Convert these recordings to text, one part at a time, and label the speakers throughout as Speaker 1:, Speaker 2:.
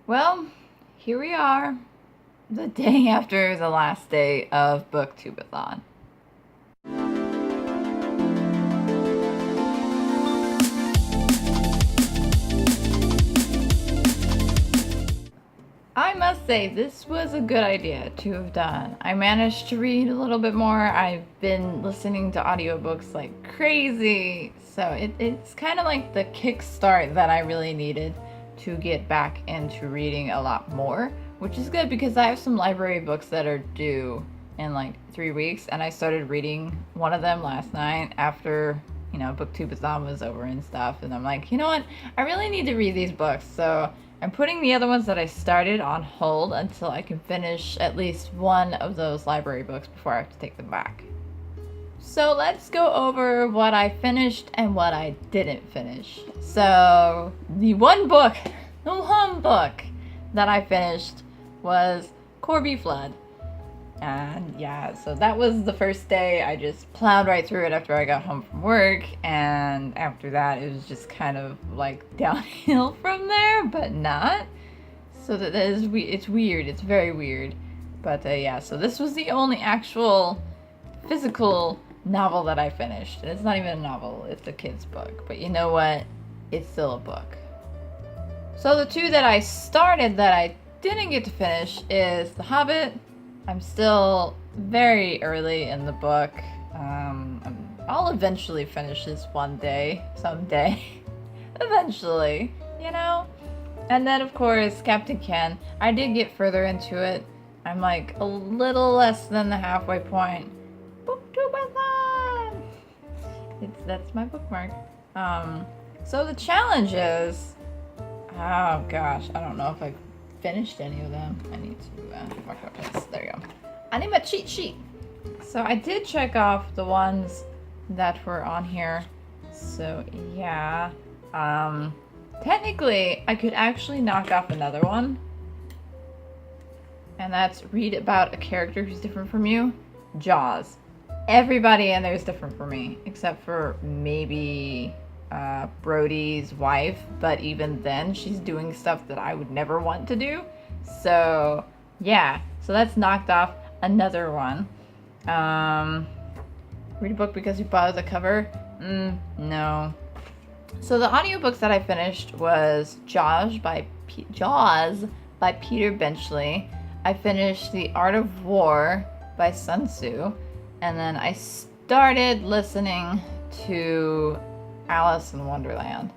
Speaker 1: Well, here we are, the day after the last day of BookTubeAthon. I must say, this was a good idea to have done. I managed to read a little bit more. I've been listening to audiobooks like crazy, so it's kind of like the kickstart that I really needed to get back into reading a lot more, which is good because I have some library books that are due in like 3 weeks, and I started reading one of them last night after, BookTube-A-Thon was over and stuff, and I'm like, you know what, I really need to read these books, so I'm putting the other ones that I started on hold until I can finish at least one of those library books before I have to take them back. So let's go over what I finished and what I didn't finish. So the one book that I finished was Corby Flood. And yeah, so that was the first day. I just plowed right through it after I got home from work, and after that it was just kind of like downhill from there, but not. So it's weird. It's very weird. But yeah, so this was the only actual physical novel that I finished. And it's not even a novel, it's a kid's book. But you know what? It's still a book. So the two that I started that I didn't get to finish is The Hobbit. I'm still very early in the book. I'll eventually finish this one day, someday. Eventually, And then, of course, Captain Ken. I did get further into it. I'm like a little less than the halfway point. BookTubeAthon! That's my bookmark. So the challenge is... Oh gosh, I don't know if I've finished any of them. I need to mark up this. There you go. I need my cheat sheet. So I did check off the ones that were on here. So yeah. Technically, I could actually knock off another one. And that's read about a character who's different from you. Jaws. Everybody in there is different from me, except for maybe Brody's wife, but even then she's doing stuff that I would never want to do. So yeah, so that's knocked off another one. Read a book because you bought the cover? No. So the audiobooks that I finished was Jaws by Peter Benchley. I finished The Art of War by Sun Tzu, and then I started listening to Alice in Wonderland.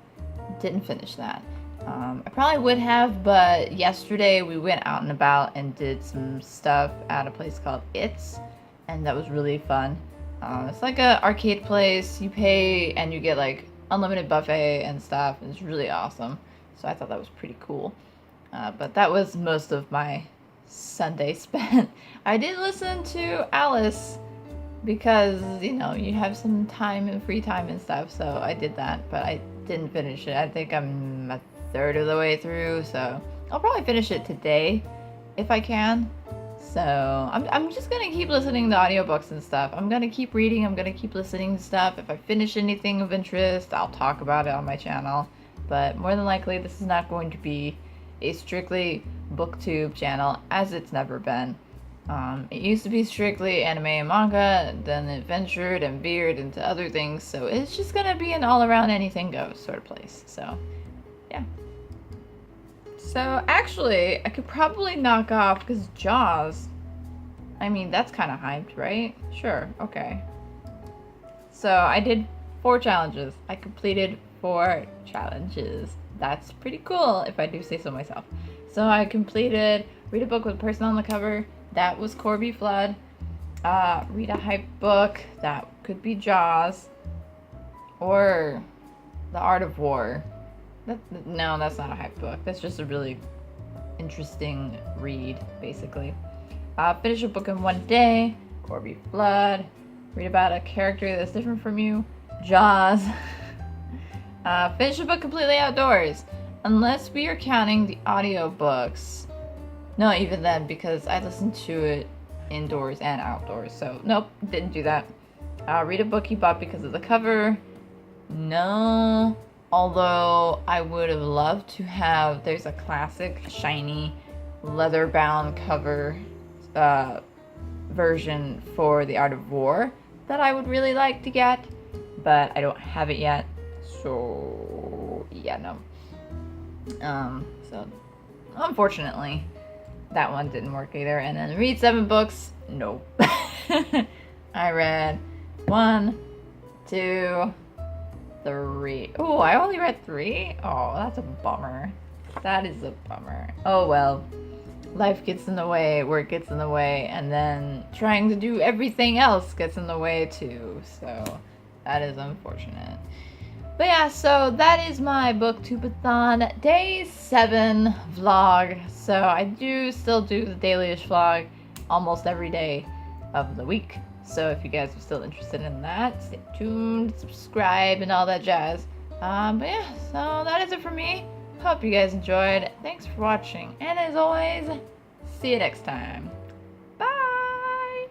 Speaker 1: Didn't finish that. I probably would have, but yesterday we went out and about and did some stuff at a place called It's, and that was really fun. It's like a arcade place. You pay and you get like unlimited buffet and stuff, and it's really awesome. So I thought that was pretty cool. But that was most of my Sunday spent. I did listen to Alice because, you have some time and free time and stuff, so I did that, but I didn't finish it. I think I'm a third of the way through, so I'll probably finish it today if I can. So I'm just gonna keep listening to audiobooks and stuff. I'm gonna keep reading, I'm gonna keep listening to stuff. If I finish anything of interest, I'll talk about it on my channel, but more than likely this is not going to be a strictly booktube channel, as it's never been. It used to be strictly anime and manga, then it ventured and veered into other things, so it's just gonna be an all-around anything goes sort of place, so yeah. So actually, I could probably knock off, because Jaws, I mean, that's kind of hyped, right? Sure, okay. So I did 4 challenges. I completed 4 challenges. That's pretty cool, if I do say so myself. So I completed read a book with a person on the cover. That was Corby Flood. Read a hype book. That could be Jaws. Or The Art of War. No, that's not a hype book. That's just a really interesting read, basically. Finish a book in one day. Corby Flood. Read about a character that's different from you. Jaws. Finish a book completely outdoors. Unless we are counting the audiobooks. No, even then, because I listened to it indoors and outdoors. So, nope, didn't do that. Read a book you bought because of the cover. No. Although I would have loved to have, there's a classic shiny leather bound cover version for The Art of War that I would really like to get, but I don't have it yet. So yeah, no. So unfortunately, that one didn't work either. And then read 7 books, nope. I read 1, 2, 3. Oh, I only read 3? Oh, that's a bummer. That is a bummer. Oh well. Life gets in the way, work gets in the way, and then trying to do everything else gets in the way too. So that is unfortunate. But yeah, so that is my BookTube-A-Thon Day 7 vlog. So I do still do the Dailyish vlog almost every day of the week. So if you guys are still interested in that, stay tuned, subscribe, and all that jazz. But yeah, so that is it for me. Hope you guys enjoyed. Thanks for watching. And as always, see you next time. Bye!